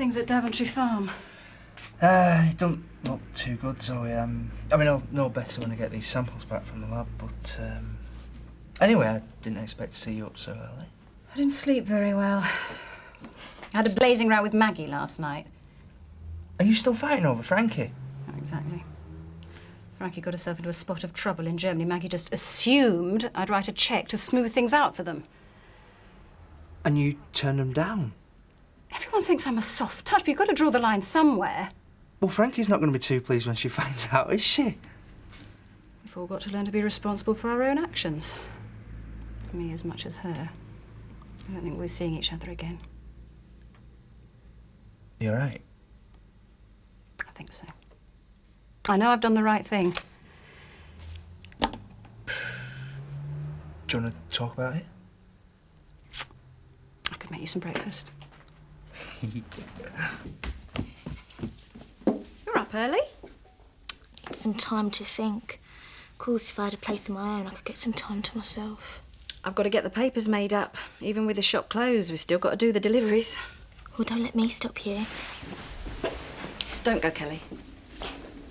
things at Daventry Farm? It don't look too good, Zoe. I mean, I'll know better when I get these samples back from the lab, but, anyway, I didn't expect to see you up so early. I didn't sleep very well. I had a blazing row with Maggie last night. Are you still fighting over Frankie? Not exactly. Frankie got herself into a spot of trouble in Germany. Maggie just assumed I'd write a cheque to smooth things out for them. And you turned them down? Everyone thinks I'm a soft touch, but you've got to draw the line somewhere. Well, Frankie's not going to be too pleased when she finds out, is she? We've all got to learn to be responsible for our own actions. Me as much as her. I don't think we'll be seeing each other again. You're right. I think so. I know I've done the right thing. Do you want to talk about it? I could make you some breakfast. You're up early? Some time to think. Of course, if I had a place of my own, I could get some time to myself. I've got to get the papers made up. Even with the shop closed, we've still got to do the deliveries. Well, don't let me stop you. Don't go, Kelly.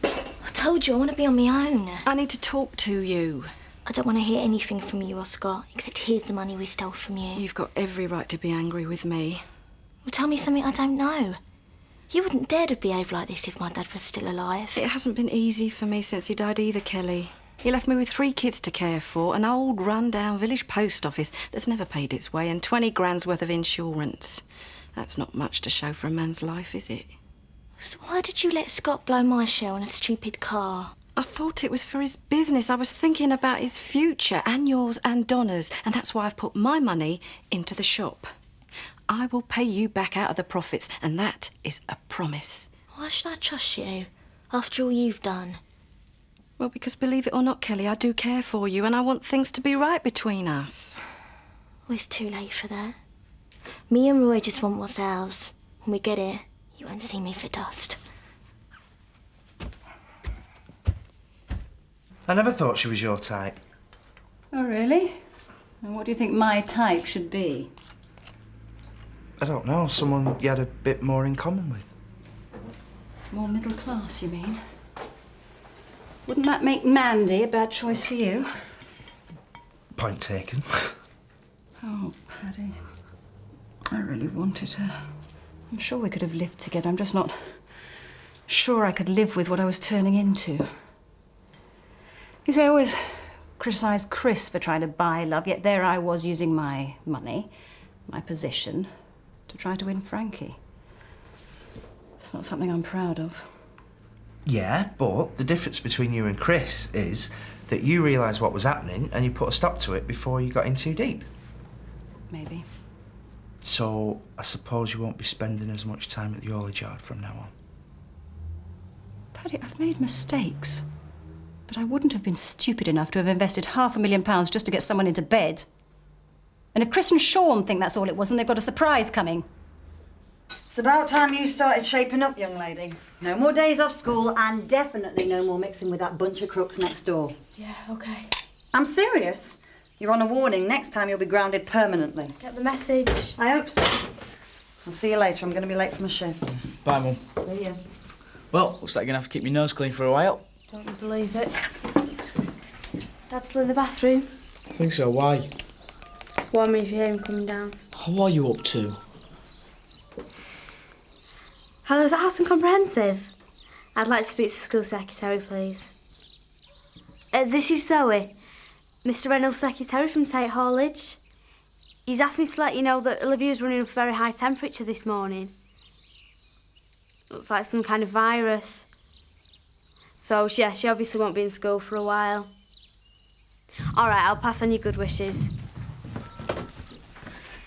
I told you I want to be on my own. I need to talk to you. I don't want to hear anything from you or Scott, except here's the money we stole from you. You've got every right to be angry with me. Well, tell me something I don't know. You wouldn't dare to behave like this if my dad was still alive. It hasn't been easy for me since he died either, Kelly. He left me with 3 kids to care for, an old run-down village post office that's never paid its way, and 20 grand's worth of insurance. That's not much to show for a man's life, is it? So why did you let Scott blow my share on a stupid car? I thought it was for his business. I was thinking about his future, and yours and Donna's, and that's why I've put my money into the shop. I will pay you back out of the profits, and that is a promise. Why should I trust you, after all you've done? Well, because believe it or not, Kelly, I do care for you, and I want things to be right between us. Well, it's too late for that. Me and Roy just want what's ours. When we get it, you won't see me for dust. I never thought she was your type. Oh, really? And what do you think my type should be? I don't know, someone you had a bit more in common with. More middle class, you mean? Wouldn't that make Mandy a bad choice for you? Point taken. Oh, Paddy. I really wanted her. I'm sure we could have lived together. I'm just not sure I could live with what I was turning into. You see, I always criticised Chris for trying to buy love, yet there I was using my money, my position, to try to win Frankie. It's not something I'm proud of. Yeah, but the difference between you and Chris is that you realised what was happening and you put a stop to it before you got in too deep. Maybe. So, I suppose you won't be spending as much time at the haulage yard from now on. Paddy, I've made mistakes. But I wouldn't have been stupid enough to have invested £500,000 just to get someone into bed. And if Chris and Sean think that's all it was, then they've got a surprise coming. It's about time you started shaping up, young lady. No more days off school and definitely no more mixing with that bunch of crooks next door. Yeah, OK. I'm serious. You're on a warning. Next time you'll be grounded permanently. Get the message. I hope so. I'll see you later. I'm going to be late for my shift. Bye, Mum. See you. Well, looks like you're going to have to keep your nose clean for a while. Don't you believe it? Dad's still in the bathroom. I think so. Why? Warn me if you hear him coming down. What are you up to? Hello, that House and Comprehensive? I'd like to speak to the school secretary, please. This is Zoe, Mr. Reynolds' secretary from Tate Haulage. He's asked me to let you know that Olivia's running up a very high temperature this morning. Looks like some kind of virus. So, yeah, she obviously won't be in school for a while. All right, I'll pass on your good wishes.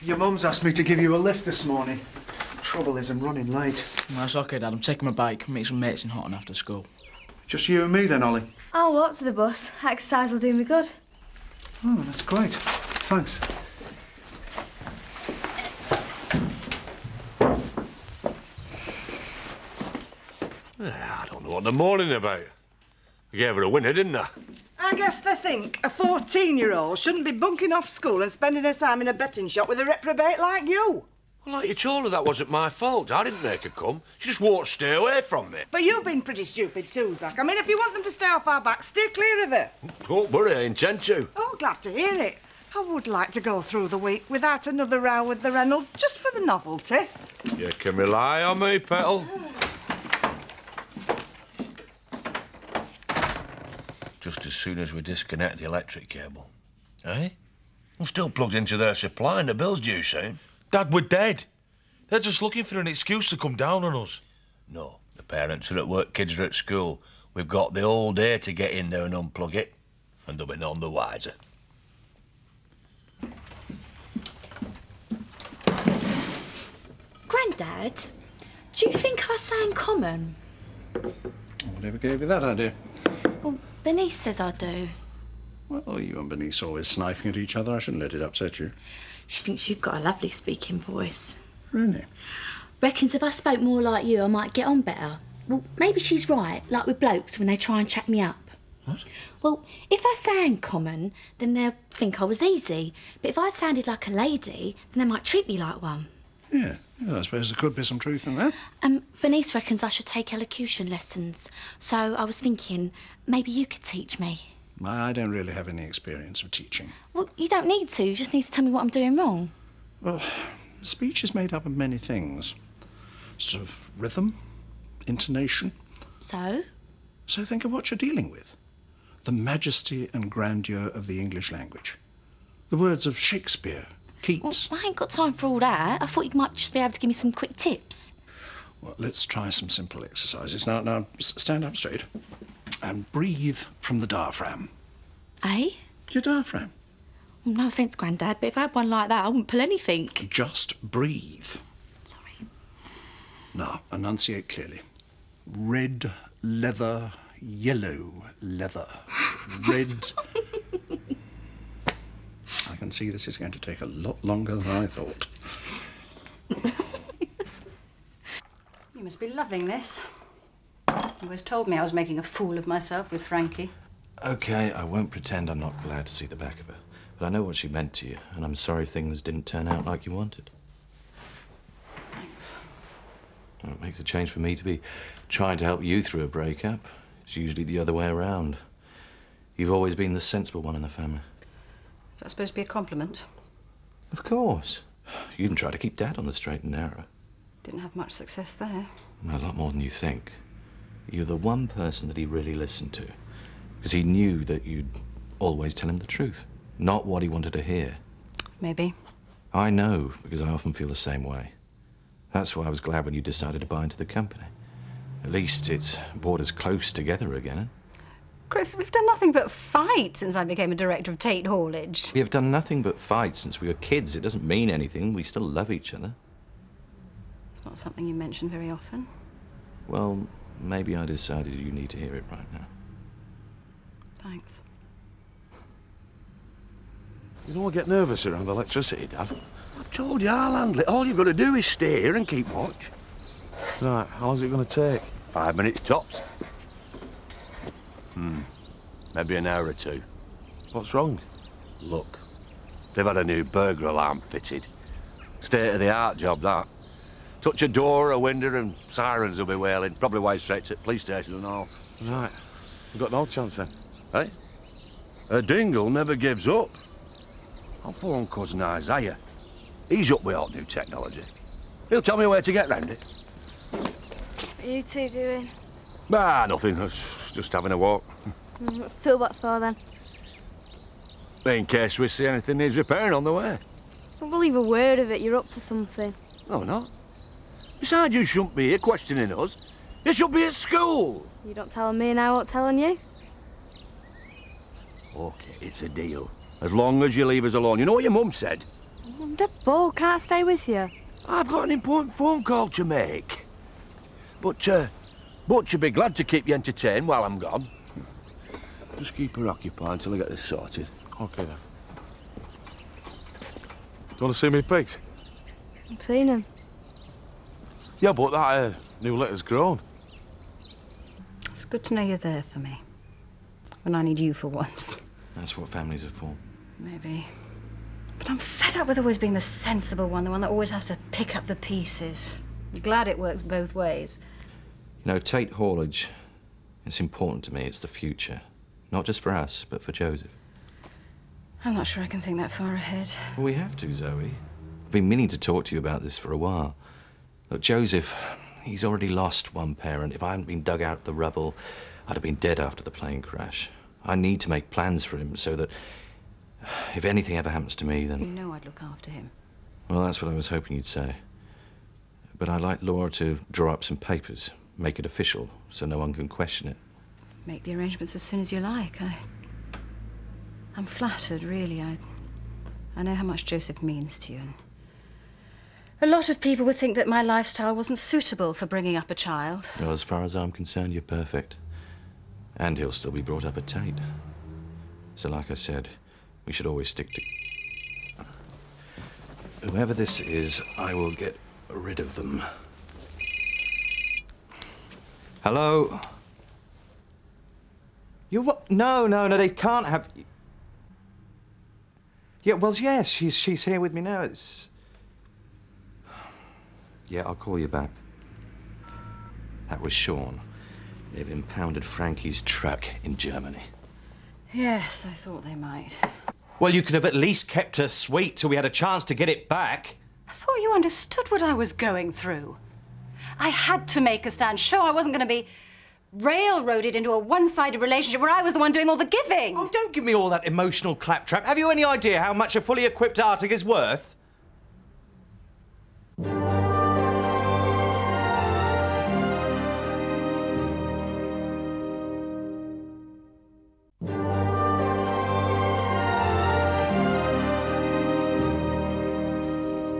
Your mum's asked me to give you a lift this morning. Trouble is, I'm running late. No, it's OK, Dad. I'm taking my bike, meet some mates in Houghton after school. Just you and me then, Ollie? I'll walk to the bus. Exercise will do me good. Oh, that's great. Thanks. I don't know what they're mourning about. I gave her a winner, didn't I? I guess they think a 14-year-old shouldn't be bunking off school and spending her time in a betting shop with a reprobate like you. Well, like you told her that wasn't my fault. I didn't make her come. She just won't stay away from me. But you've been pretty stupid too, Zach. I mean, if you want them to stay off our backs, steer clear of her. Don't worry, I intend to. Oh, glad to hear it. I would like to go through the week without another row with the Reynolds, just for the novelty. You can rely on me, Petal. Just as soon as we disconnect the electric cable. Eh? I'm still plugged into their supply and the bill's due soon. Dad, we're dead. They're just looking for an excuse to come down on us. No, the parents are at work, kids are at school. We've got the whole day to get in there and unplug it, and they'll be none the wiser. Grandad, do you think I sound common? Whatever gave you that idea? Well, Bernice says I do. Well, you and Bernice always sniping at each other. I shouldn't let it upset you. She thinks you've got a lovely speaking voice. Really? Reckons if I spoke more like you, I might get on better. Well, maybe she's right, like with blokes when they try and chat me up. What? Well, if I sound common, then they'll think I was easy. But if I sounded like a lady, then they might treat me like one. Yeah, I suppose there could be some truth in that. Bernice reckons I should take elocution lessons. So I was thinking, maybe you could teach me. I don't really have any experience of teaching. Well, you don't need to. You just need to tell me what I'm doing wrong. Well, speech is made up of many things. Sort of rhythm, intonation. So? So think of what you're dealing with. The majesty and grandeur of the English language. The words of Shakespeare, Keats. Well, I ain't got time for all that. I thought you might just be able to give me some quick tips. Well, let's try some simple exercises. Now, stand up straight and breathe from the diaphragm. Eh? Your diaphragm. Well, no offence, Grandad, but if I had one like that, I wouldn't pull anything. Just breathe. Sorry. Now, enunciate clearly. Red leather, yellow leather. Red... I can see this is going to take a lot longer than I thought. You must be loving this. You always told me I was making a fool of myself with Frankie. OK, I won't pretend I'm not glad to see the back of her. But I know what she meant to you, and I'm sorry things didn't turn out like you wanted. Thanks. Well, it makes a change for me to be trying to help you through a breakup. It's usually the other way around. You've always been the sensible one in the family. Is that supposed to be a compliment? Of course. You even tried to keep Dad on the straight and narrow. Didn't have much success there. A lot more than you think. You're the one person that he really listened to. Because he knew that you'd always tell him the truth. Not what he wanted to hear. Maybe. I know, because I often feel the same way. That's why I was glad when you decided to buy into the company. At least it's brought us close together again. Chris, we've done nothing but fight since I became a director of Tate Haulage. We have done nothing but fight since we were kids. It doesn't mean anything. We still love each other. It's not something you mention very often. Well, maybe I decided you need to hear it right now. Thanks. You don't get nervous around electricity, Dad. I've told you I'll handle it. All you've got to do is stay here and keep watch. Right, how long's it going to take? 5 minutes tops. Maybe an hour or two. What's wrong? Look, they've had a new burglar alarm fitted. State-of-the-art job, that. Touch a door or a window and sirens will be wailing. Probably way straight to the police station and all. Right. We've got no chance then. Hey? A dingle never gives up. I'll phone cousin Isaiah. He's up with all new technology. He'll tell me where to get round it. What are you two doing? Nothing. Just having a walk. What's the toolbox for then? In case we see anything needs repairing on the way. Don't believe a word of it. You're up to something. No, not. Besides, you shouldn't be here questioning us. You should be at school. You don't telling me and I won't telling you? OK, it's a deal. As long as you leave us alone. You know what your mum said? I'm dead bored. Can't stay with you. I've got an important phone call to make. But you'd be glad to keep you entertained while I'm gone. Just keep her occupied until I get this sorted. OK, then. Do you want to see me pigs? I've seen him. Yeah, but that new litter's grown. It's good to know you're there for me. When I need you for once. That's what families are for. Maybe. But I'm fed up with always being the sensible one, the one that always has to pick up the pieces. I'm glad it works both ways. You know, Tate Haulage, it's important to me. It's the future. Not just for us, but for Joseph. I'm not sure I can think that far ahead. Well, we have to, Zoe. I've been meaning to talk to you about this for a while. Look, Joseph, he's already lost one parent. If I hadn't been dug out of the rubble, I'd have been dead after the plane crash. I need to make plans for him so that if anything ever happens to me, then... You know I'd look after him. Well, that's what I was hoping you'd say. But I'd like Laura to draw up some papers, make it official, so no one can question it. Make the arrangements as soon as you like. I'm flattered, really. I know how much Joseph means to you. And a lot of people would think that my lifestyle wasn't suitable for bringing up a child. Well, as far as I'm concerned, you're perfect. And he'll still be brought up at Tate. So, like I said, we should always stick to... Whoever this is, I will get rid of them. Hello? You what? No, they can't have... Yeah, well, yes, she's here with me now. It's... Yeah, I'll call you back. That was Sean. They've impounded Frankie's truck in Germany. Yes, I thought they might. Well, you could have at least kept her sweet till we had a chance to get it back. I thought you understood what I was going through. I had to make a stand. Sure, I wasn't going to be railroaded into a one-sided relationship where I was the one doing all the giving. Oh, don't give me all that emotional claptrap. Have you any idea how much a fully equipped Arctic is worth?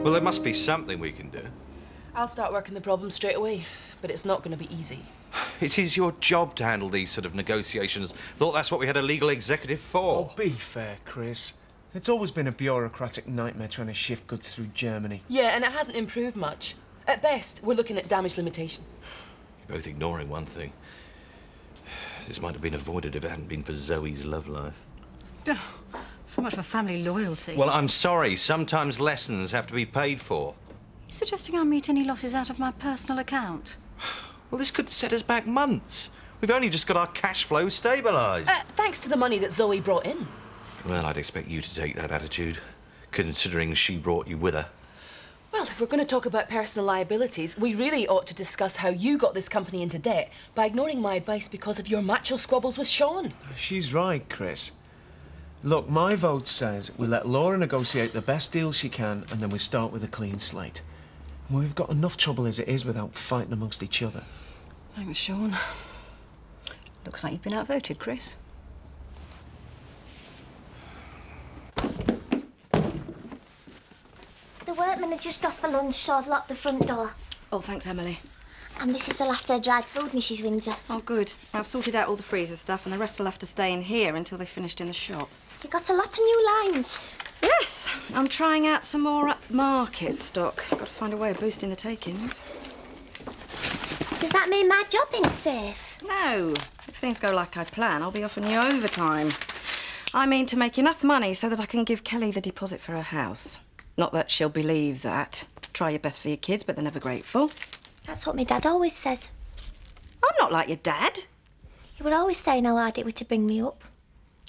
Well, there must be something we can do. I'll start working the problem straight away, but it's not going to be easy. It is your job to handle these sort of negotiations. Thought that's what we had a legal executive for. Oh, be fair, Chris. It's always been a bureaucratic nightmare trying to shift goods through Germany. Yeah, and it hasn't improved much. At best, we're looking at damage limitation. You're both ignoring one thing. This might have been avoided if it hadn't been for Zoe's love life. Oh, so much for family loyalty. Well, I'm sorry. Sometimes lessons have to be paid for. You suggesting I meet any losses out of my personal account? Well, this could set us back months. We've only just got our cash flow stabilised. Thanks to the money that Zoe brought in. Well, I'd expect you to take that attitude, considering she brought you with her. Well, if we're going to talk about personal liabilities, we really ought to discuss how you got this company into debt by ignoring my advice because of your macho squabbles with Sean. She's right, Chris. Look, my vote says we let Laura negotiate the best deal she can and then we start with a clean slate. We've got enough trouble as it is without fighting amongst each other. Thanks, Sean. Looks like you've been outvoted, Chris. The workmen are just off for lunch, so I've locked the front door. Oh, thanks, Emily. And this is the last of their dried food, Mrs. Windsor. Oh, good. I've sorted out all the freezer stuff, and the rest will have to stay in here until they're finished in the shop. You got a lot of new lines. Yes, I'm trying out some more upmarket stock. Got to find a way of boosting the takings. Does that mean my job ain't safe? No. If things go like I plan, I'll be offering you overtime. I mean to make enough money so that I can give Kelly the deposit for her house. Not that she'll believe that. Try your best for your kids, but they're never grateful. That's what my dad always says. I'm not like your dad. He would always say how hard it was to bring me up.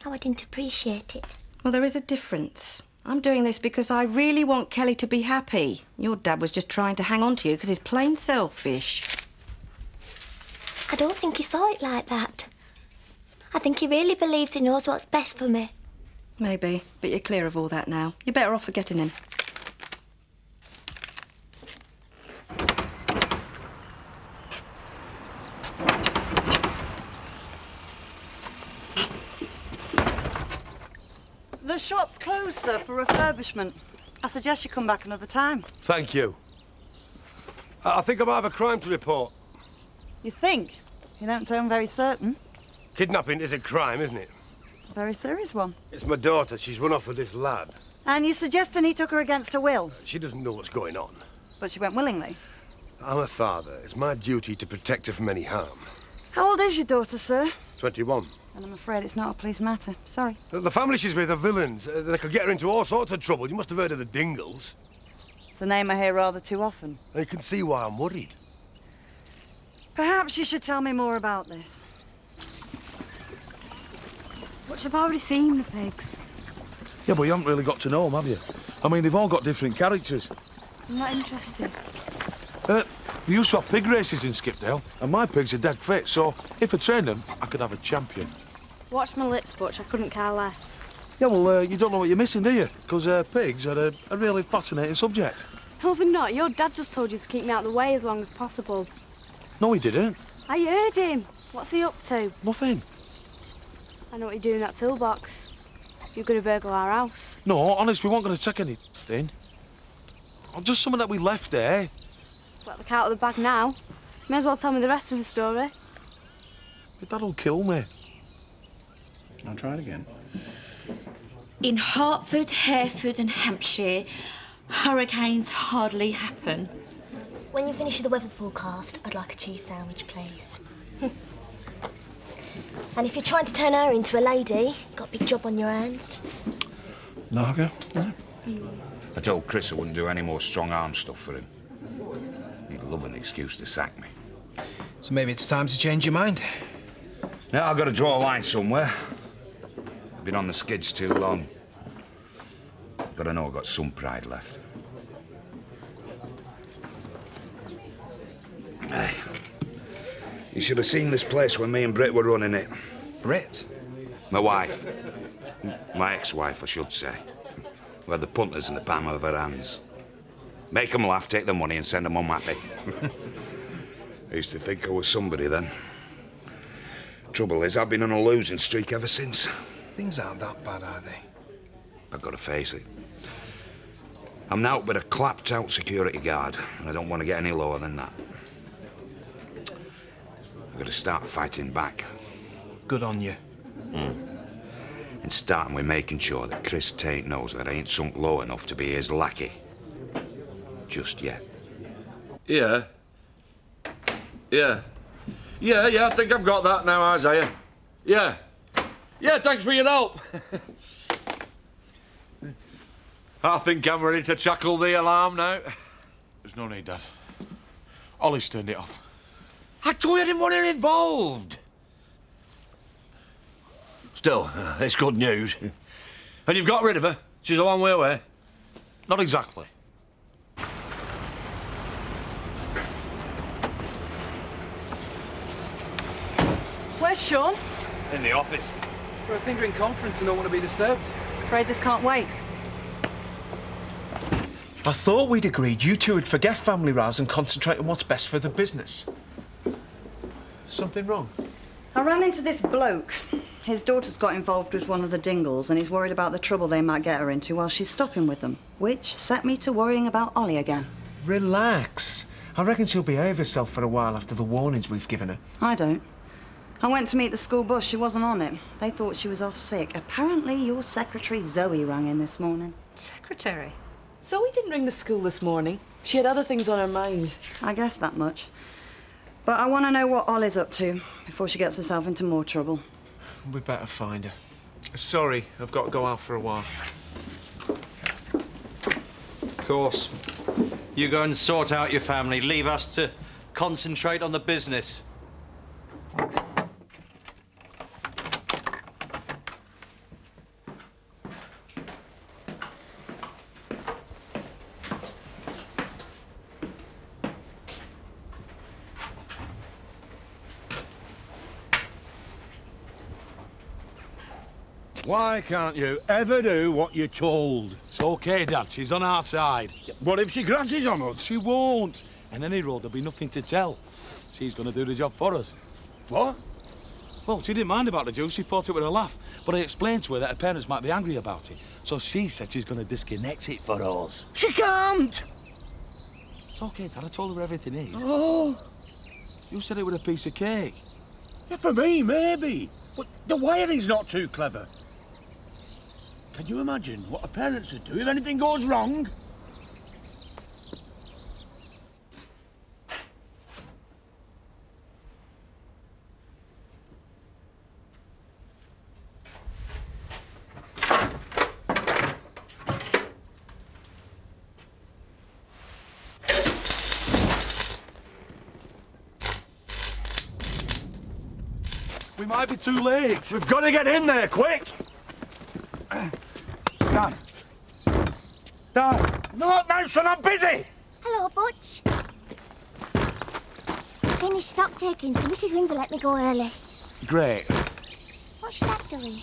How I didn't appreciate it. Well, there is a difference. I'm doing this because I really want Kelly to be happy. Your dad was just trying to hang on to you because he's plain selfish. I don't think he saw it like that. I think he really believes he knows what's best for me. Maybe, but you're clear of all that now. You're better off forgetting him. The shop's closed, sir, for refurbishment. I suggest you come back another time. Thank you. I think I might have a crime to report. You think? You don't sound very certain. Kidnapping is a crime, isn't it? A very serious one. It's my daughter. She's run off with this lad. And you're suggesting he took her against her will? She doesn't know what's going on. But she went willingly. I'm a father. It's my duty to protect her from any harm. How old is your daughter, sir? 21. And I'm afraid it's not a police matter. Sorry. The family she's with are villains. They could get her into all sorts of trouble. You must have heard of the Dingles. It's a name I hear rather too often. You can see why I'm worried. Perhaps you should tell me more about this. Which I've already seen the pigs. Yeah, but you haven't really got to know them, have you? I mean, they've all got different characters. I'm not interested. They used to have pig races in Skipdale, and my pigs are dead fit, so if I trained them, I could have a champion. Watch my lips, Butch. I couldn't care less. Yeah, well, you don't know what you're missing, do you? Because pigs are a really fascinating subject. No, they're not. Your dad just told you to keep me out of the way as long as possible. No, he didn't. I heard him. What's he up to? Nothing. I know what you're doing in that toolbox. You're going to burgle our house. No, honest, we weren't going to take anything. Just something that we left there. Let the cat out of the bag now. May as well tell me the rest of the story. But that'll kill me. I'll try it again. In Hertford, Hereford and Hampshire, hurricanes hardly happen. When you finish the weather forecast, I'd like a cheese sandwich, please. And if you're trying to turn her into a lady, got a big job on your hands. Lager? No? I told Chris I wouldn't do any more strong-arm stuff for him. He'd love an excuse to sack me. So maybe it's time to change your mind? Now I've got to draw a line somewhere. I've been on the skids too long. But I know I've got some pride left. Hey, you should have seen this place when me and Britt were running it. Britt? My wife. My ex-wife, I should say. We had the punters in the palm of her hands. Make 'em laugh, take the money and send 'em home happy. I used to think I was somebody then. Trouble is, I've been on a losing streak ever since. Things aren't that bad, are they? I've got to face it. I'm now but a clapped-out security guard, and I don't want to get any lower than that. I've got to start fighting back. Good on you. And starting with making sure that Chris Tate knows that I ain't sunk low enough to be his lackey. Just yet. Yeah. Yeah, I think I've got that now, Isaiah. Yeah, thanks for your help. I think I'm ready to tackle the alarm now. There's no need, Dad. Ollie's turned it off. I told you I didn't want it involved. Still, it's good news. And you've got rid of her? She's a long way away? Not exactly. Where's Sean? In the office. For a fingering conference and don't want to be disturbed. Afraid this can't wait. I thought we'd agreed you two would forget family rows and concentrate on what's best for the business. Something wrong? I ran into this bloke. His daughter's got involved with one of the Dingles and he's worried about the trouble they might get her into while she's stopping with them, which set me to worrying about Ollie again. Relax. I reckon she'll behave herself for a while after the warnings we've given her. I don't. I went to meet the school bus. She wasn't on it. They thought she was off sick. Apparently your secretary Zoe rang in this morning. Secretary? Zoe didn't ring the school this morning. She had other things on her mind. I guess that much. But I want to know what Ollie's up to before she gets herself into more trouble. We better find her. Sorry, I've got to go out for a while. Of course. You go and sort out your family. Leave us to concentrate on the business. Why can't you ever do what you're told? It's okay, Dad. She's on our side. What if she grasses on us? She won't. In any road, there'll be nothing to tell. She's going to do the job for us. What? Well, she didn't mind about the juice. She thought it was a laugh. But I explained to her that her parents might be angry about it. So she said she's going to disconnect it for us. She can't! It's okay, Dad. I told her everything is. Oh! You said it was a piece of cake. Yeah, for me, maybe. But the wiring's not too clever. Can you imagine what her parents would do if anything goes wrong? We might be too late. We've got to get in there, quick! Dad. Dad! No, no, son, I'm busy! Hello, Butch. Finished stock taking, so Mrs. Windsor let me go early. Great. What's your dad doing?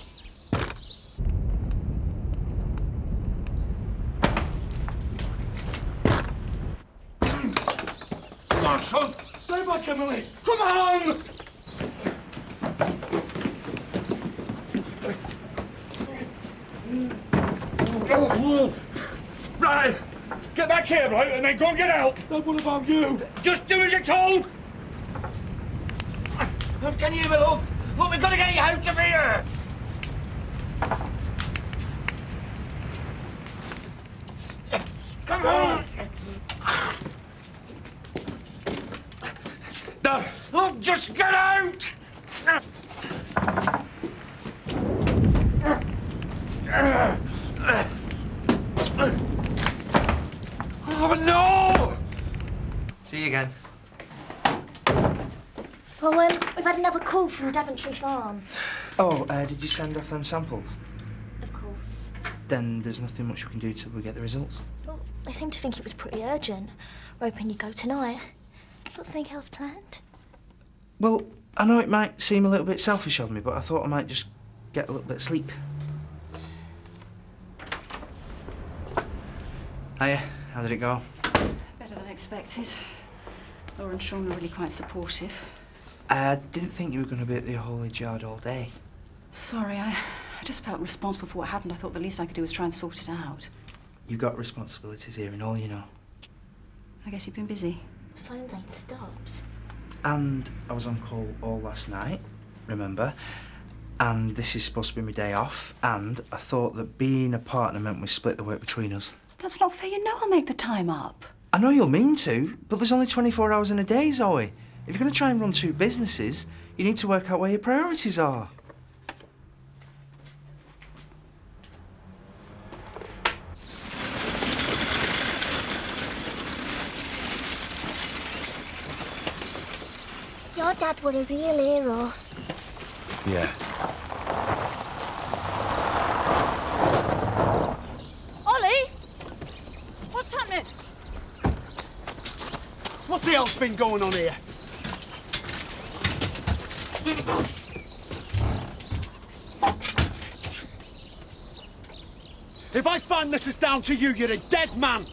Come on, son! Stay back, Emily! Come on! Right, get that cable out and then go and get help. Dad, what about you? Just do as you're told. Can you hear me, love? Look, we've got to get you out of here. Come on. Dad! Look, just get out. Oh, no! See you again. Well, we've had another call from Daventry Farm. Oh, did you send off them samples? Of course. Then there's nothing much we can do till we get the results. Well, they seem to think it was pretty urgent. We're hoping you go tonight. Got something else planned? Well, I know it might seem a little bit selfish of me, but I thought I might just get a little bit of sleep. Hiya, how did it go? Better than expected. Laura and Sean are really quite supportive. I didn't think you were going to be at the haulage yard all day. Sorry, I just felt responsible for what happened. I thought the least I could do was try and sort it out. You've got responsibilities here and all, you know. I guess you've been busy. Phones ain't stopped. And I was on call all last night, remember? And this is supposed to be my day off, and I thought that being a partner meant we split the work between us. That's not fair. You know I'll make the time up. I know you'll mean to, but there's only 24 hours in a day, Zoe. If you're going to try and run two businesses, you need to work out where your priorities are. Your dad was a real hero. Yeah. Ollie! What's happening? What the hell's been going on here? If I find this is down to you, you're a dead man.